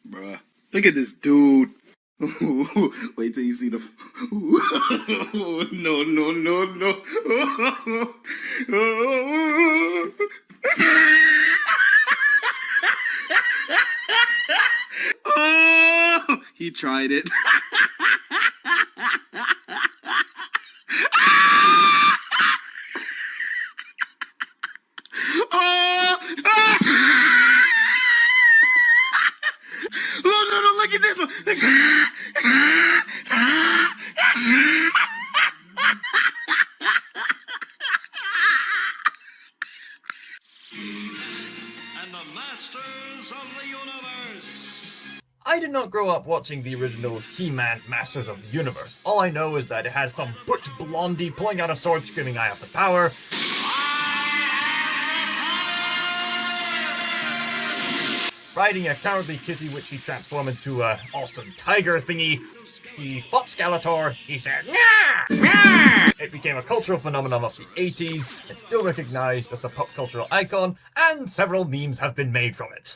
Bruh, look at this dude. Wait till you see the. No, no, no, no. Oh, he tried it. Oh, no, no, no, look at this one. And the Masters of the Universe. I did not grow up watching the original He-Man Masters of the Universe. All I know is that it has some butch blondie pulling out a sword screaming, "I have the power." Riding a cowardly kitty which he transformed into a awesome tiger thingy. He fought Skeletor, he said, "Nyah! It became a cultural phenomenon of the 80s, it's still recognized as a pop cultural icon, and several memes have been made from it.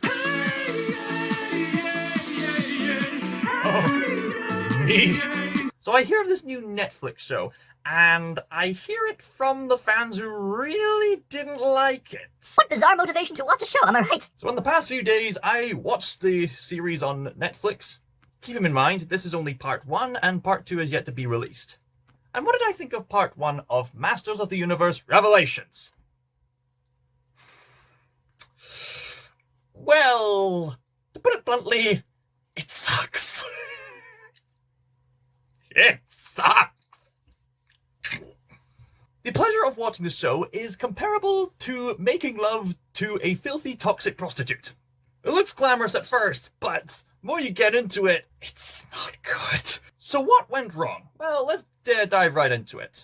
Oh, me. So I hear of this new Netflix show, and I hear it from the fans who really didn't like it. What bizarre motivation to watch a show, am I right? So in the past few days, I watched the series on Netflix. Keep in mind, this is only part 1, and part 2 is yet to be released. And what did I think of part 1 of Masters of the Universe Revelations? Well, to put it bluntly, it sucks. It sucks. The pleasure of watching the show is comparable to making love to a filthy, toxic prostitute. It looks glamorous at first, but the more you get into it, it's not good. So what went wrong? Well, let's dive right into it.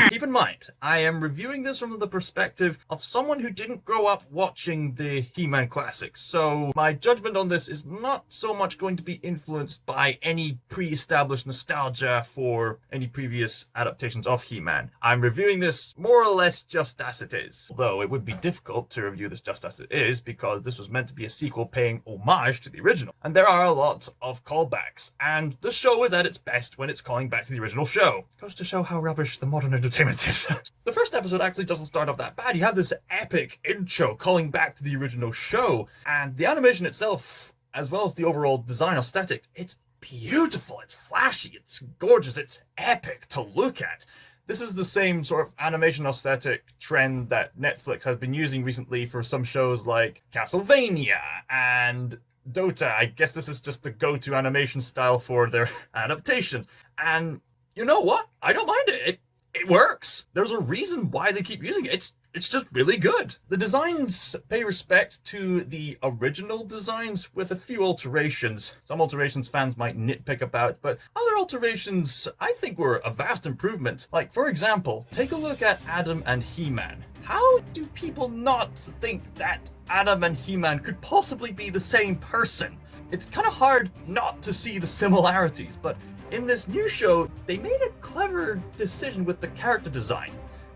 Keep in mind, I am reviewing this from the perspective of someone who didn't grow up watching the He-Man classics, so my judgment on this is not so much going to be influenced by any pre-established nostalgia for any previous adaptations of He-Man. I'm reviewing this more or less just as it is, although it would be difficult to review this just as it is because this was meant to be a sequel paying homage to the original, and there are a lot of callbacks, and the show is at its best when it's calling back to the original show. It goes to show how rubbish the modern entertainment is. The first episode actually doesn't start off that bad. You have this epic intro calling back to the original show, and the animation itself, as well as the overall design aesthetic, it's beautiful, it's flashy, it's gorgeous, it's epic to look at. This is the same sort of animation aesthetic trend that Netflix has been using recently for some shows like Castlevania and Dota. I guess this is just the go-to animation style for their adaptations. And you know what? I don't mind it. It works. There's a reason why they keep using it. It's just really good. The designs pay respect to the original designs with a few alterations. Some alterations fans might nitpick about, but other alterations I think were a vast improvement. Like, for example, take a look at Adam and He-Man. How do people not think that Adam and He-Man could possibly be the same person? It's kind of hard not to see the similarities, but in this new show, they made a clever decision with the character design,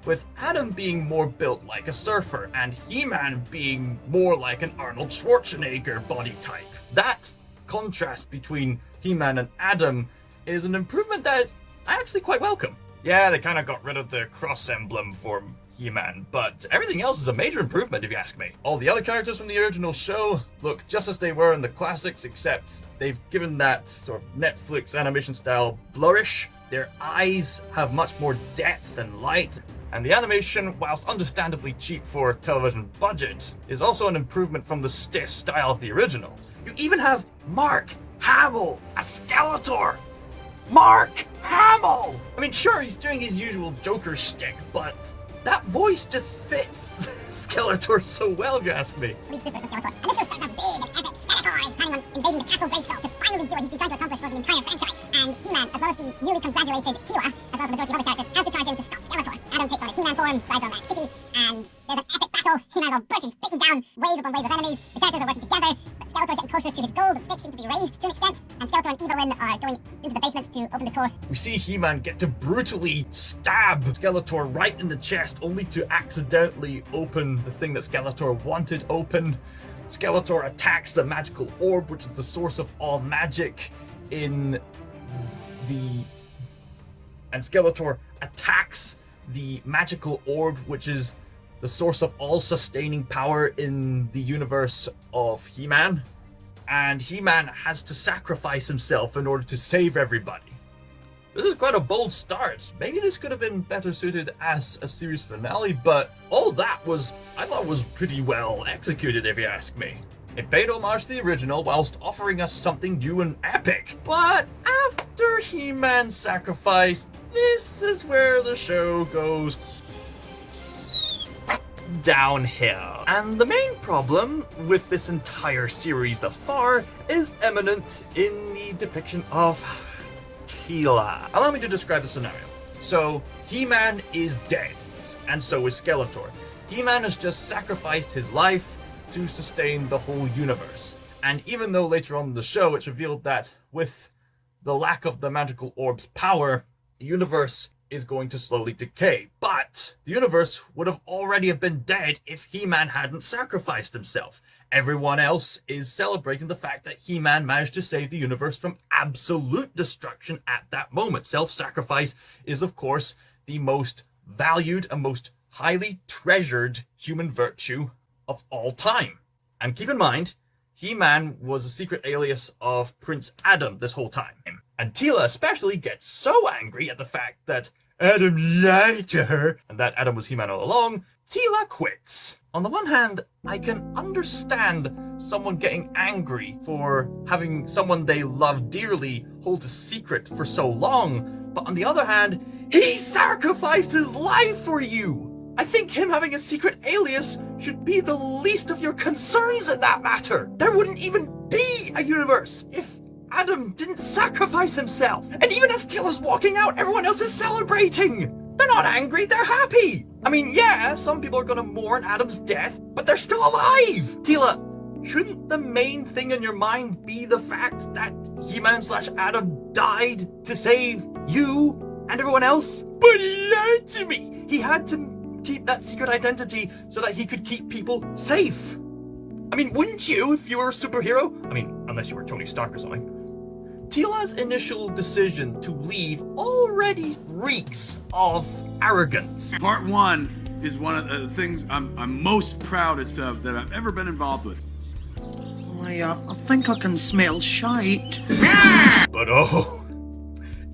with Adam being more built like a surfer and He-Man being more like an Arnold Schwarzenegger body type. That contrast between He-Man and Adam is an improvement that I actually quite welcome. Yeah, they kind of got rid of the cross emblem for He-Man, but everything else is a major improvement if you ask me. All the other characters from the original show look just as they were in the classics, except they've given that sort of Netflix animation style flourish. Their eyes have much more depth and light, and the animation, whilst understandably cheap for a television budget, is also an improvement from the stiff style of the original. You even have Mark Hamill as Skeletor! Mark Hamill! I mean, sure, he's doing his usual Joker shtick, but that voice just fits Skeletor so well, if you ask me. And this show starts out big and epic. Skeletor is planning on invading the castle Grayskull to finally do what he's been trying to accomplish for the entire franchise. And He-Man, as well as the newly congratulated Teela, as well as the majority of other characters, have to charge in to stop Skeletor. Adam takes on his He-Man form, rides on that kitty, and there's an epic battle. He-Man's all burnt, he's beaten down waves upon waves of enemies. The characters are working together, but Skeletor's getting closer to his goal. The stakes seem to be raised to an extent, and Skeletor and Evelyn are going into the basement to open the core. We see He-Man get to brutally stab Skeletor right in the chest, only to accidentally open the thing that Skeletor wanted open. Skeletor attacks the magical orb, which is the source of all magic and Skeletor attacks the magical orb, which is the source of all sustaining power in the universe of He-Man. And He-Man has to sacrifice himself in order to save everybody. This is quite a bold start. Maybe this could have been better suited as a series finale, but all that I thought was pretty well executed, if you ask me. It paid homage to the original whilst offering us something new and epic. But after He-Man's sacrifice, this is where the show goes downhill. And the main problem with this entire series thus far is eminent in the depiction of Teela. Allow me to describe the scenario. So, He-Man is dead, and so is Skeletor. He-Man has just sacrificed his life to sustain the whole universe. And even though later on in the show it's revealed that with the lack of the magical orb's power, the universe is going to slowly decay. But the universe would have already been dead if He-Man hadn't sacrificed himself. Everyone else is celebrating the fact that He-Man managed to save the universe from absolute destruction at that moment. Self-sacrifice is, of course, the most valued and most highly treasured human virtue of all time. And keep in mind, He-Man was a secret alias of Prince Adam this whole time. And Teela especially gets so angry at the fact that Adam lied to her, and that Adam was He-Man all along, Teela quits. On the one hand, I can understand someone getting angry for having someone they love dearly hold a secret for so long, but on the other hand, he sacrificed his life for you! I think him having a secret alias should be the least of your concerns in that matter! There wouldn't even be a universe if Adam didn't sacrifice himself! And even as Teela's walking out, everyone else is celebrating! They're not angry, they're happy! I mean, yeah, some people are gonna mourn Adam's death, but they're still alive! Teela, shouldn't the main thing in your mind be the fact that He-Man/Adam died to save you and everyone else? But he lied to me! He had to keep that secret identity so that he could keep people safe. I mean, wouldn't you if you were a superhero? I mean, unless you were Tony Stark or something. Teela's initial decision to leave already reeks of arrogance. Part 1 is one of the things I'm most proudest of that I've ever been involved with. I think I can smell shite. But oh,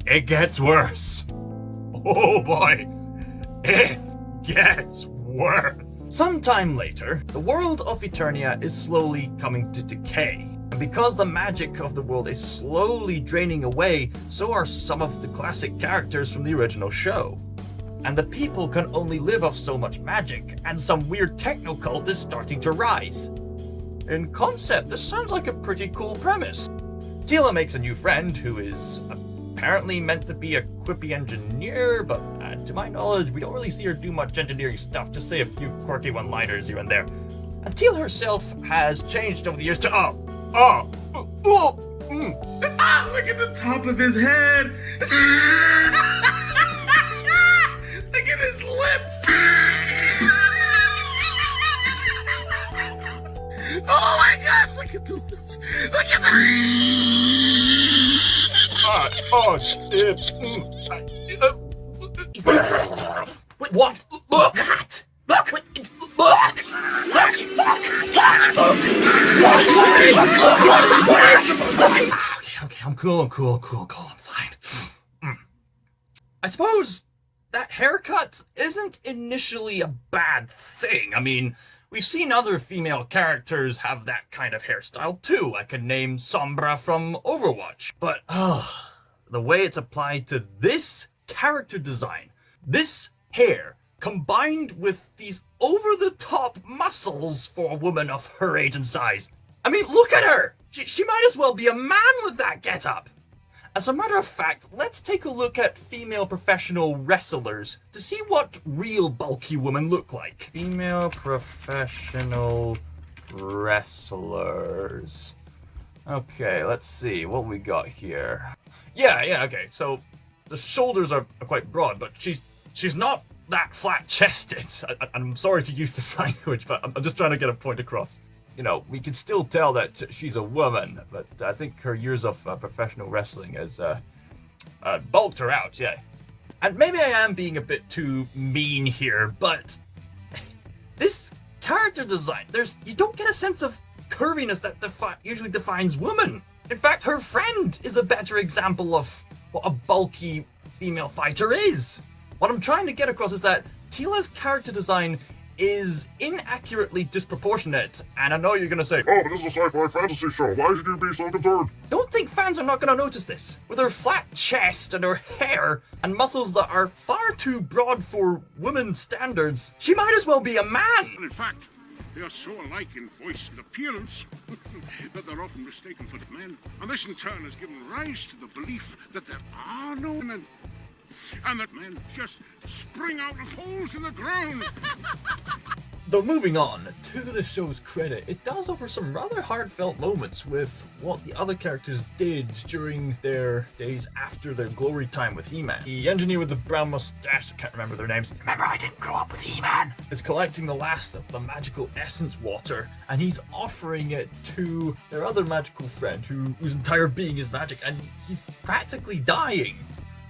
it gets worse. Oh boy, it gets worse. Sometime later, the world of Eternia is slowly coming to decay. And because the magic of the world is slowly draining away, so are some of the classic characters from the original show. And the people can only live off so much magic, and some weird techno cult is starting to rise. In concept, this sounds like a pretty cool premise. Teela makes a new friend who is apparently meant to be a quippy engineer, but to my knowledge, we don't really see her do much engineering stuff, just say a few quirky one-liners here and there. And Teela herself has changed over the years to Look at the top of his head! Look at his lips! Oh my gosh, look at the lips! Look at Wait, what? Look at! Look! Okay, I'm cool, I'm fine. I suppose that haircut isn't initially a bad thing. I mean, we've seen other female characters have that kind of hairstyle too. I can name Sombra from Overwatch. But, the way it's applied to this character design, this hair, combined with these over-the-top muscles for a woman of her age and size. I mean, look at her! She might as well be a man with that getup! As a matter of fact, let's take a look at female professional wrestlers to see what real bulky women look like. Female professional wrestlers. Okay, let's see what we got here. Yeah, okay, so the shoulders are quite broad, but she's not that flat-chested. I'm sorry to use this language, but I'm just trying to get a point across. we can still tell that she's a woman, but I think her years of professional wrestling has bulked her out, yeah. And maybe I am being a bit too mean here, but this character design, you don't get a sense of curviness that usually defines women. In fact, her friend is a better example of what a bulky female fighter is. What I'm trying to get across is that Teela's character design is inaccurately disproportionate, and I know you're gonna say, oh, but this is a sci-fi fantasy show, why should you be so concerned? Don't think fans are not gonna notice this. With her flat chest and her hair and muscles that are far too broad for women's standards, she might as well be a man! In fact, they are so alike in voice and appearance that they're often mistaken for men. And this in turn has given rise to the belief that there are no men, and that men just spring out of holes in the ground. Though moving on, to the show's credit, it does offer some rather heartfelt moments with what the other characters did during their days after their glory time with He-Man. The engineer with the brown mustache, I can't remember their names. Remember, I didn't grow up with He-Man. Is collecting the last of the magical essence water, and he's offering it to their other magical friend whose entire being is magic, and he's practically dying.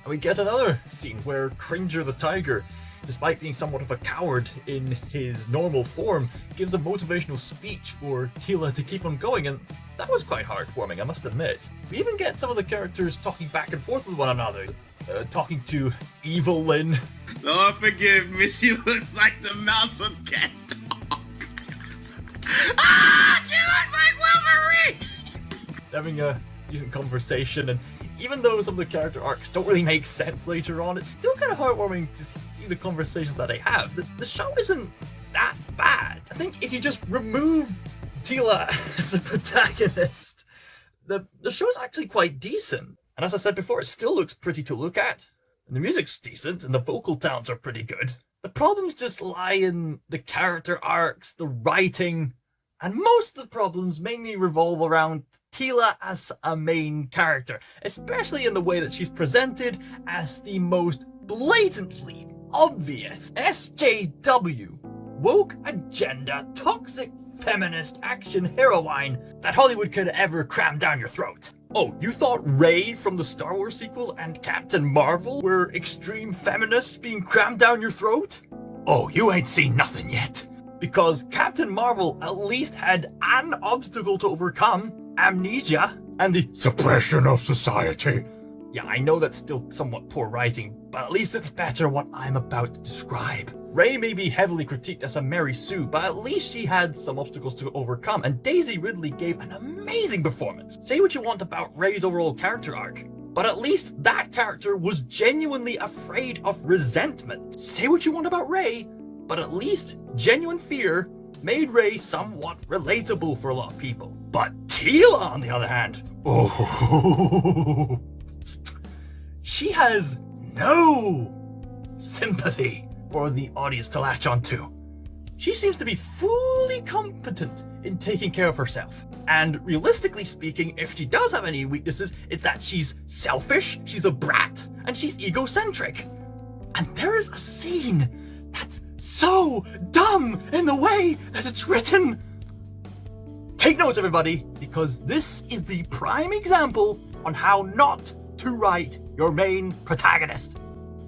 And we get another scene where Cringer the Tiger, despite being somewhat of a coward in his normal form, gives a motivational speech for Teela to keep on going, and that was quite heartwarming, I must admit. We even get some of the characters talking back and forth with one another, talking to Evil Lynn. Oh, forgive me, she looks like the mouse from Cat Dog. Ah, she looks like Wolverine! Having a decent conversation, and even though some of the character arcs don't really make sense later on, it's still kind of heartwarming to see the conversations that they have. The show isn't that bad. I think if you just remove Teela as a protagonist, the show's actually quite decent. And as I said before, it still looks pretty to look at. And the music's decent, and the vocal talents are pretty good. The problems just lie in the character arcs, the writing, and most of the problems mainly revolve around Teela as a main character, especially in the way that she's presented as the most blatantly obvious SJW, woke agenda, toxic feminist action heroine that Hollywood could ever cram down your throat. Oh, you thought Rey from the Star Wars sequels and Captain Marvel were extreme feminists being crammed down your throat? Oh, you ain't seen nothing yet. Because Captain Marvel at least had an obstacle to overcome, amnesia, and the suppression of society. Yeah, I know that's still somewhat poor writing, but at least it's better what I'm about to describe. Rey may be heavily critiqued as a Mary Sue, but at least she had some obstacles to overcome, and Daisy Ridley gave an amazing performance. Say what you want about Rey's overall character arc, but at least that character was genuinely afraid of resentment. Say what you want about Rey, but at least genuine fear made Rey somewhat relatable for a lot of people. But Teela, on the other hand, oh, she has no sympathy for the audience to latch onto. She seems to be fully competent in taking care of herself. And realistically speaking, if she does have any weaknesses, it's that she's selfish, she's a brat, and she's egocentric. And there is a scene that's so dumb in the way that it's written. Take notes, everybody, because this is the prime example on how not to write your main protagonist.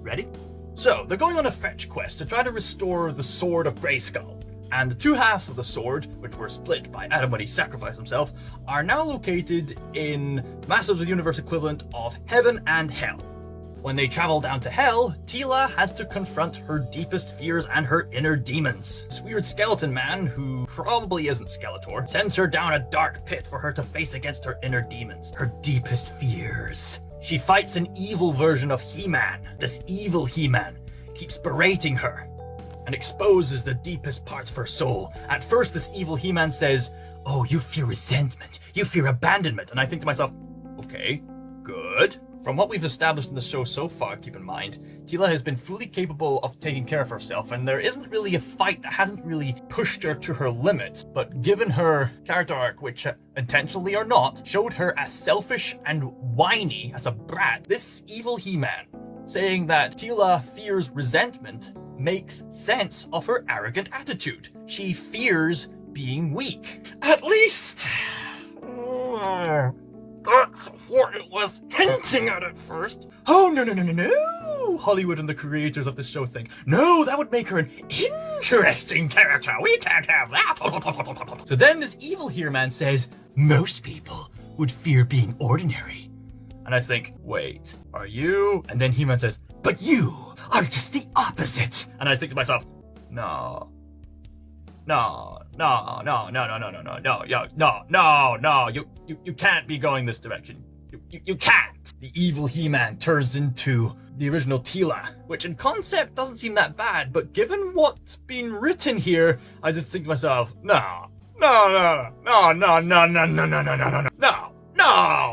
Ready? So, they're going on a fetch quest to try to restore the Sword of Grayskull. And the two halves of the sword, which were split by Adam when he sacrificed himself, are now located in Masters of the Universe equivalent of Heaven and Hell. When they travel down to Hell, Teela has to confront her deepest fears and her inner demons. This weird skeleton man, who probably isn't Skeletor, sends her down a dark pit for her to face against her inner demons, her deepest fears. She fights an evil version of He-Man. This evil He-Man keeps berating her and exposes the deepest parts of her soul. At first, this evil He-Man says, "Oh, you fear resentment, you fear abandonment." And I think to myself, okay, good. From what we've established in the show so far, keep in mind, Teela has been fully capable of taking care of herself, and there isn't really a fight that hasn't really pushed her to her limits. But given her character arc, which intentionally or not, showed her as selfish and whiny as a brat, this evil He-Man saying that Teela fears resentment makes sense of her arrogant attitude. She fears being weak. At least, that's what it was hinting at first. Oh, no. Hollywood and the creators of the show think, no, that would make her an interesting character. We can't have that. So then this evil here man says, most people would fear being ordinary. And I think, wait, are you? And then He-Man says, but you are just the opposite. And I think to myself, no, you can't be going this direction. You can't. The evil He-Man turns into the original Teela, which in concept doesn't seem that bad, but given what's been written here, I just think to myself, no,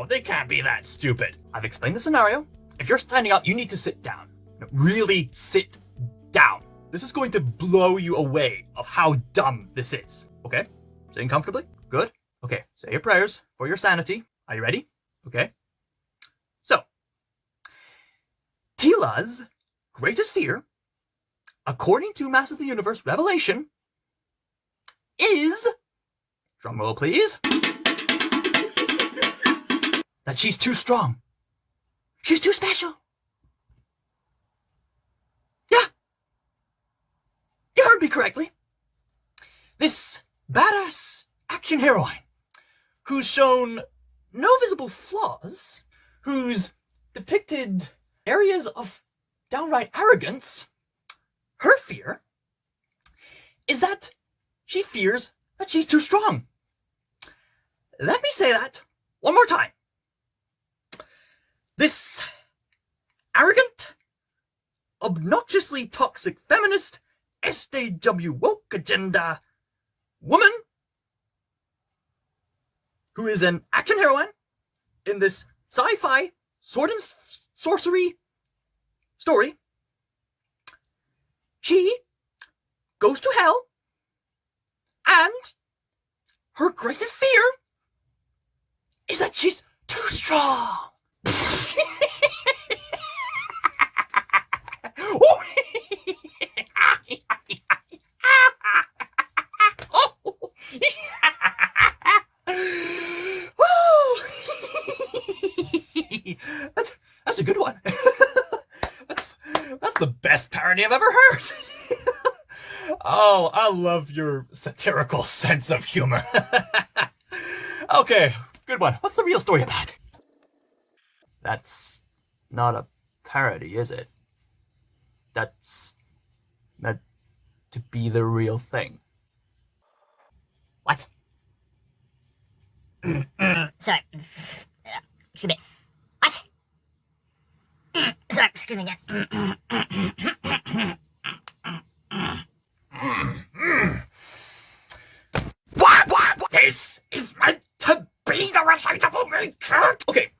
they can't be that stupid. I've explained the scenario. If you're standing up, you need to sit down. Really sit down. This is going to blow you away of how dumb this is. Okay? Sitting comfortably? Good. Okay, say your prayers for your sanity. Are you ready? Okay. So, Teela's greatest fear, according to Masters of the Universe Revelation, is, drumroll please, that she's too strong. She's too special. Yeah. You heard me correctly. This badass action heroine, who's shown no visible flaws, who's depicted areas of downright arrogance, her fear is that she fears that she's too strong. Let me say that one more time. This arrogant, obnoxiously toxic feminist, SJW woke agenda woman who is an action heroine in this sci-fi sword and sorcery story, she goes to hell, and her greatest fear is that she's too strong. That's a good one. that's the best parody I've ever heard. Oh, I love your satirical sense of humor. Okay, good one. What's the real story about? That's not a parody, is it? That's meant to be the real thing. What? Sorry. Excuse me. What? Sorry, excuse me again. What? This is meant to be the relatable main character. Okay,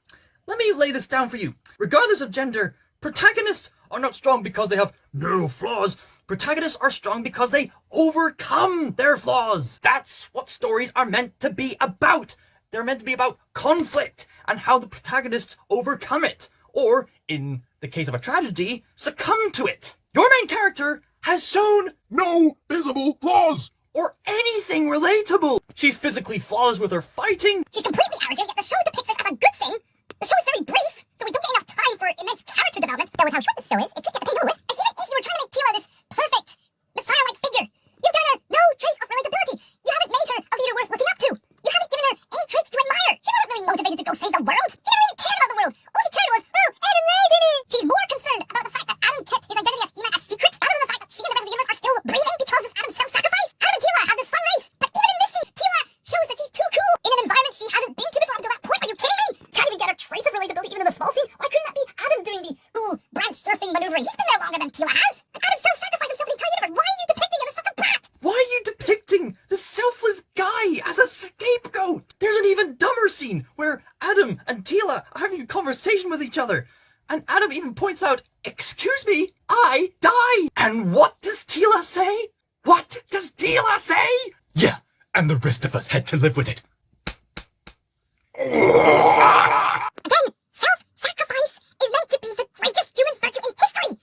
let me lay this down for you. Regardless of gender, protagonists are not strong because they have no flaws. Protagonists are strong because they overcome their flaws. That's what stories are meant to be about. They're meant to be about conflict and how the protagonists overcome it. Or, in the case of a tragedy, succumb to it. Your main character has shown No visible flaws! or anything relatable. She's physically flawless with her fighting. She's completely arrogant, yet the show depicts this as a good thing. The show is very brief, so we don't get enough time for immense character development. Though with how short the show is, it could get the pain over with. And even if you were trying to make Teela this perfect, messiah-like figure, you've given her no trace of relatability. You haven't made her a leader worth looking up to. You haven't given her any traits to admire. She wasn't really motivated to go save the world. She never even cared about the world. All she cared was, oh, Adam did it. She's more concerned about the fact that Adam kept his identity as He-Man a secret, rather than the fact that she and the rest of the universe are still breathing because of Adam's self-sacrifice. Adam and Teela had this fun race, but even in this scene, Teela shows that she's too cool in an environment she hasn't been to before up to that point. Are you kidding me? Can't even get a trace of relatability even in the small scenes. Why couldn't that be Adam doing the cool branch surfing maneuver? He's been there longer than Teela has. And Adam self-sacrificed himself in the entire universe. Why are you depicting him as such a brat? Why are you depicting the selfless guy as a scapegoat? There's an even dumber scene where Adam and Teela are having a conversation with each other. And Adam even points out, excuse me, I died. And what does Teela say? What does Teela say? Yeah, and the rest of us had to live with it. Again, self-sacrifice is meant to be the greatest human virtue in history. And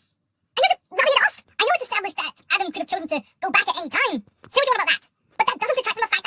you're just rubbing it off. I know it's established that Adam could have chosen to go back at any time. Say what you want about that. But that doesn't detract from the fact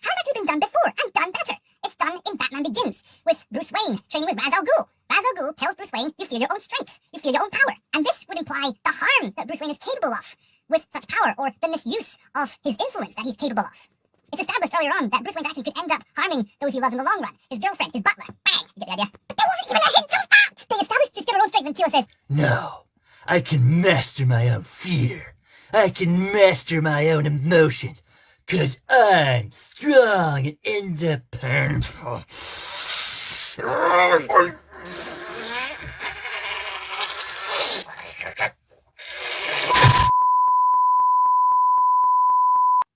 has actually been done before, and done better. It's done in Batman Begins, with Bruce Wayne training with Ra's al Ghul. Ra's al Ghul tells Bruce Wayne, you feel your own strength, you feel your own power. And this would imply the harm that Bruce Wayne is capable of with such power, or the misuse of his influence that he's capable of. It's established earlier on that Bruce Wayne's actions could end up harming those he loves in the long run. His girlfriend, his butler. Bang! You get the idea? But there wasn't even a hint of that! They established just get her own strength, and Teela says, No, I can master my own fear. I can master my own emotions. 'Cause I'm strong and independent.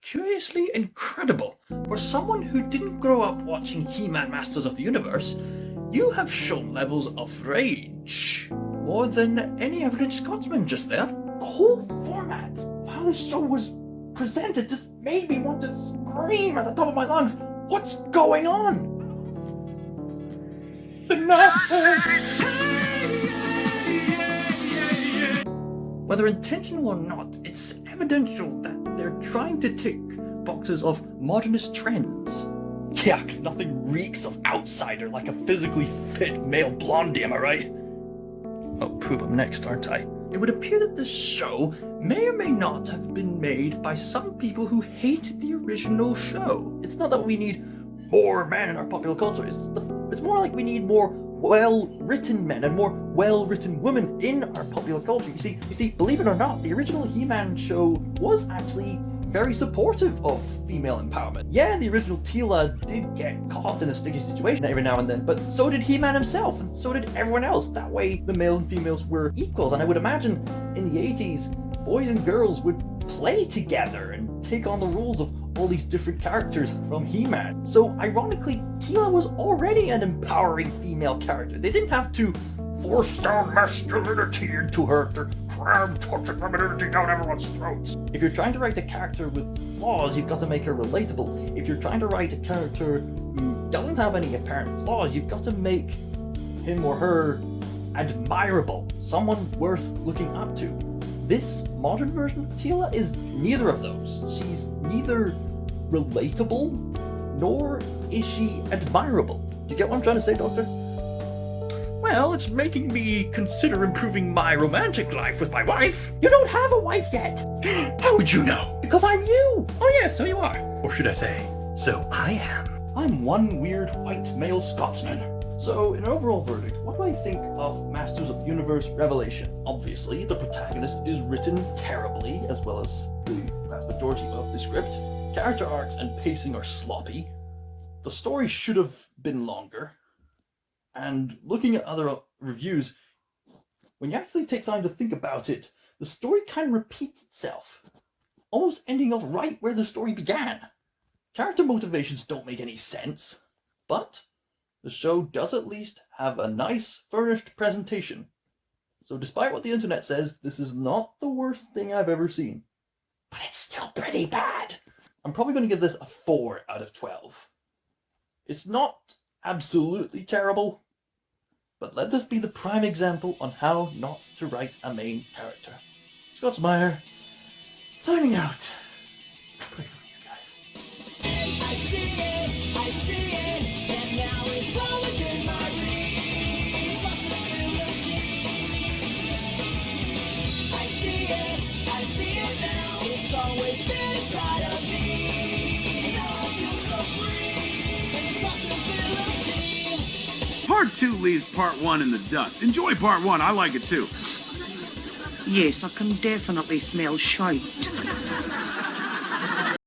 Curiously incredible. For someone who didn't grow up watching He-Man Masters of the Universe, you have shown levels of rage. More than any average Scotsman just there. The whole format, how the show was presented, just made me want to scream at the top of my lungs. What's going on? The nonsense! Whether intentional or not, it's evidential that they're trying to tick boxes of modernist trends. Yeah, 'cause nothing reeks of outsider like a physically fit male blondie, am I right? Oh, prove I'm next, aren't I? It would appear that this show may or may not have been made by some people who hated the original show. It's not that we need more men in our popular culture, it's more like we need more well-written men and more well-written women in our popular culture. You see, believe it or not, the original He-Man show was actually very supportive of female empowerment. Yeah, the original Teela did get caught in a sticky situation every now and then, but so did He-Man himself, and so did everyone else. That way, the males and females were equals, and I would imagine in the 80s, boys and girls would play together and take on the roles of all these different characters from He-Man. So, ironically, Teela was already an empowering female character. They didn't have to force down masculinity into her to cram toxic femininity down everyone's throats. If you're trying to write a character with flaws, you've got to make her relatable. If you're trying to write a character who doesn't have any apparent flaws, you've got to make him or her admirable, someone worth looking up to. This modern version of Teela is neither of those. She's neither relatable, nor is she admirable. Do you get what I'm trying to say, Doctor? Well, it's making me consider improving my romantic life with my wife. You don't have a wife yet. How would you know? Because I'm you. Oh yeah, so you are. Or should I say, so I am. I'm one weird white male Scotsman. So, in an overall verdict, what do I think of Masters of the Universe Revelation? Obviously, the protagonist is written terribly, as well as the vast majority of the script. Character arcs and pacing are sloppy. The story should have been longer. And looking at other reviews, when you actually take time to think about it, the story kind of repeats itself, almost ending off right where the story began. Character motivations don't make any sense, but the show does at least have a nice, furnished presentation. So despite what the internet says, this is not the worst thing I've ever seen. But it's still pretty bad. I'm probably going to give this a 4 out of 12. It's not absolutely terrible, but let this be the prime example on how not to write a main character. ScotsMaiar, signing out. Pray for me, you guys. I see it, and now it's all within my reach. Possibility. I see it now. It's always been inside of me. Now I feel so free. And it's possibility. Part 2 leaves Part 1 in the dust. Enjoy Part 1, I like it too. Yes, I can definitely smell shite.